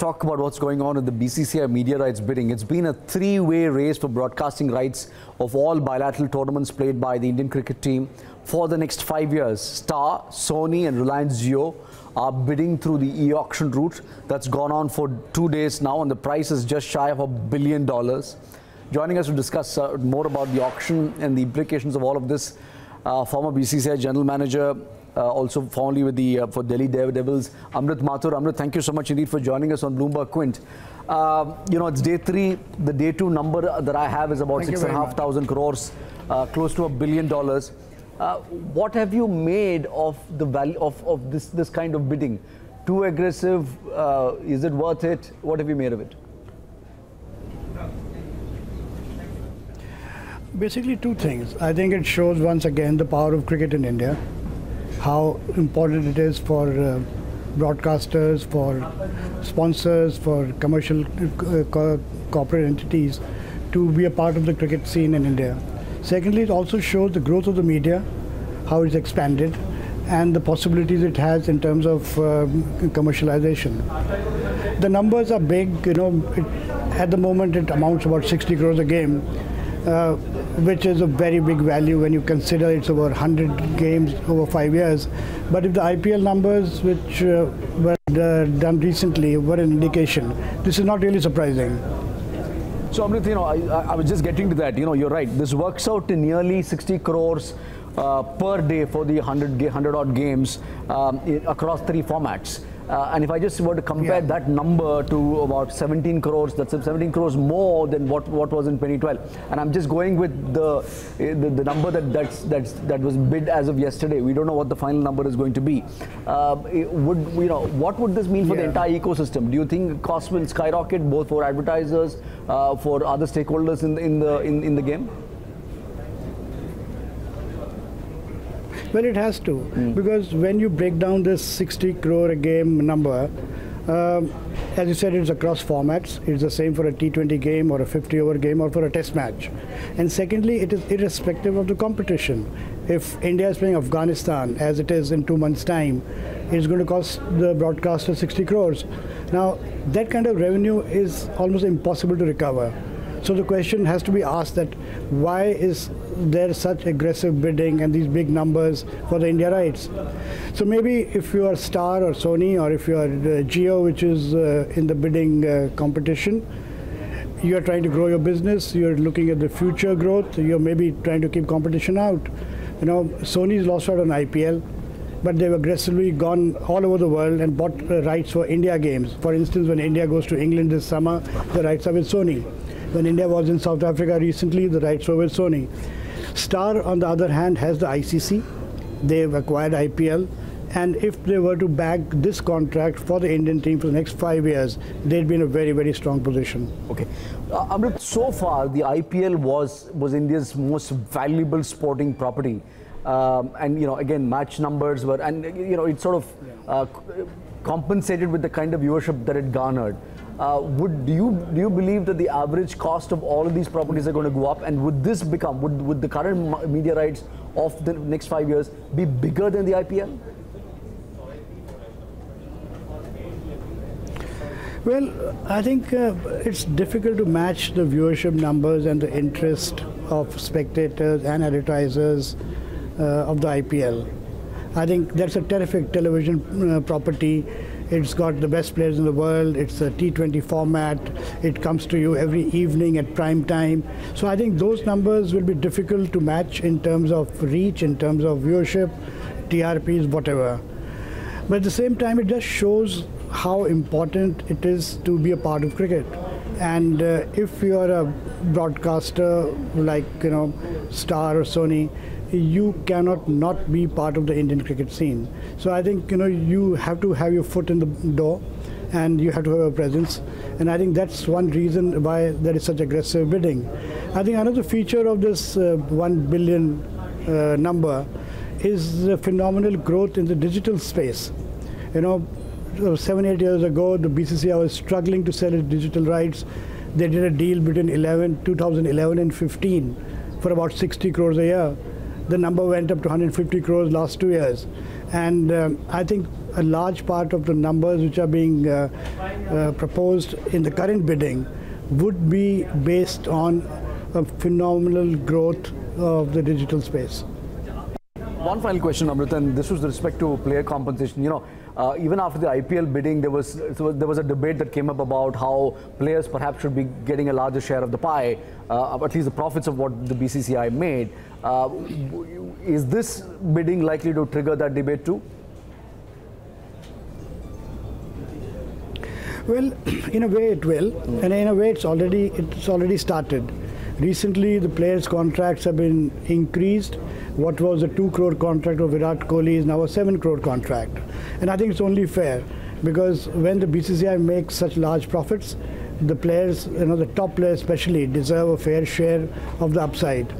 talk about what's going on in the BCCI media rights bidding. It's been a three-way race for broadcasting rights of all bilateral tournaments played by the Indian cricket team for the next 5 years. Star, Sony and Reliance Jio are bidding through the e-auction route that's gone on for 2 days now, and the price is just shy of $1 billion. Joining us to discuss more about the auction and the implications of all of this, former BCCI General Manager, also formerly with the for Delhi Devils, Amrit Mathur. Amrit, thank you so much indeed for joining us on Bloomberg Quint. You know, it's day 3. The day 2 number that I have is about 6,500 crores, close to $1 billion. What have you made of the value of this kind of bidding? Too aggressive? Is it worth it? What have you made of it? Basically 2 things. I think it shows once again the power of cricket in India, how important it is for broadcasters, for sponsors, for commercial corporate entities to be a part of the cricket scene in India. Secondly, it also shows the growth of the media, how it's expanded, and the possibilities it has in terms of commercialization. The numbers are big, you know, at the moment it amounts to about 60 crores a game. Which is a very big value when you consider it's over 100 games over 5 years. But if the IPL numbers which were done recently were an indication, this is not really surprising. So Amrit, you know, I was just getting to that. You know, you're right. This works out to nearly 60 crores per day for the 100 odd games across 3 formats. And if I just were to compare that number to about 17 crores, that's 17 crores more than what was in 2012. And I'm just going with the number that was bid as of yesterday. We don't know what the final number is going to be. What would this mean for the entire ecosystem? Do you think costs will skyrocket both for advertisers, for other stakeholders in the game? Well, it has to, because when you break down this 60 crore a game number, as you said, it's across formats. It's the same for a T20 game or a 50-over game or for a test match. And secondly, it is irrespective of the competition. If India is playing Afghanistan, as it is in 2 months' time, it's going to cost the broadcaster 60 crores. Now, that kind of revenue is almost impossible to recover. So the question has to be asked that why is there such aggressive bidding and these big numbers for the India rights? So maybe if you are Star or Sony, or if you are Jio, which is in the bidding competition, you are trying to grow your business, you're looking at the future growth, you're maybe trying to keep competition out. You know, Sony's lost out on IPL, but they've aggressively gone all over the world and bought rights for India games. For instance, when India goes to England this summer, the rights are with Sony. When India was in South Africa recently, the rights were with Sony. Star, on the other hand, has the ICC. They've acquired IPL. And if they were to bag this contract for the Indian team for the next 5 years, they'd be in a very, very strong position. Okay. Amrit, so far, the IPL was India's most valuable sporting property. And, you know, again, match numbers were, and, you know, it sort of compensated with the kind of viewership that it garnered. Do you believe that the average cost of all of these properties are going to go up, and would this become, would the current media rights of the next 5 years be bigger than the IPL? Well, I think it's difficult to match the viewership numbers and the interest of spectators and advertisers of the IPL. I think that's a terrific television property. It's got the best players in the world. It's a T20 format. It comes to you every evening at prime time. So I think those numbers will be difficult to match in terms of reach, in terms of viewership, TRPs, whatever. But at the same time, it just shows how important it is to be a part of cricket. And if you are a broadcaster like, you know, Star or Sony, you cannot not be part of the Indian cricket scene. So I think, you know, you have to have your foot in the door and you have to have a presence. And I think that's one reason why there is such aggressive bidding. I think another feature of this 1 billion number is the phenomenal growth in the digital space. You know, 7, 8 years ago, the BCCI was struggling to sell its digital rights. They did a deal between 2011 and 15 for about 60 crores a year. The number went up to 150 crores last 2 years. And I think a large part of the numbers which are being proposed in the current bidding would be based on a phenomenal growth of the digital space. One final question, Amrit, and this was with respect to player compensation. You know, even after the IPL bidding, there was a debate that came up about how players perhaps should be getting a larger share of the pie, at least the profits of what the BCCI made. Is this bidding likely to trigger that debate too? Well, in a way it will, and in a way it's already started. Recently, the players' contracts have been increased. What was a 2 crore contract of Virat Kohli is now a 7 crore contract. And I think it's only fair, because when the BCCI makes such large profits, the players, the top players especially, deserve a fair share of the upside.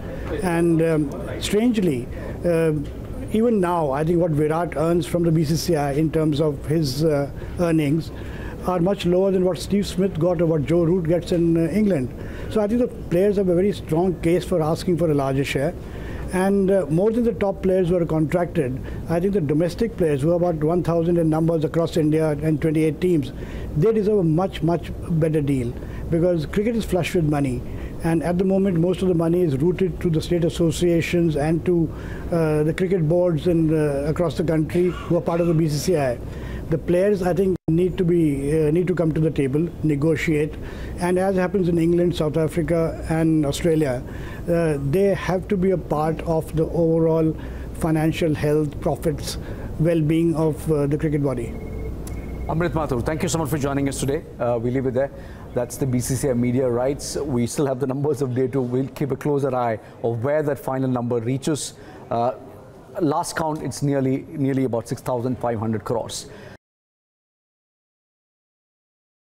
And strangely, even now, I think what Virat earns from the BCCI in terms of his earnings are much lower than what Steve Smith got or what Joe Root gets in England. So I think the players have a very strong case for asking for a larger share. And more than the top players who are contracted, I think the domestic players, who are about 1,000 in numbers across India and 28 teams, they deserve a much, much better deal, because cricket is flush with money. And at the moment, most of the money is routed to the state associations and to the cricket boards and across the country who are part of the BCCI. The players, I think, need to come to the table, negotiate, and as happens in England, South Africa, and Australia, they have to be a part of the overall financial health, profits, well-being of the cricket body. Amrit Mathur, thank you so much for joining us today. We leave it there. That's the BCCI media rights. We still have the numbers of day 2. We'll keep a closer eye of where that final number reaches. Last count, it's nearly about 6,500 crores.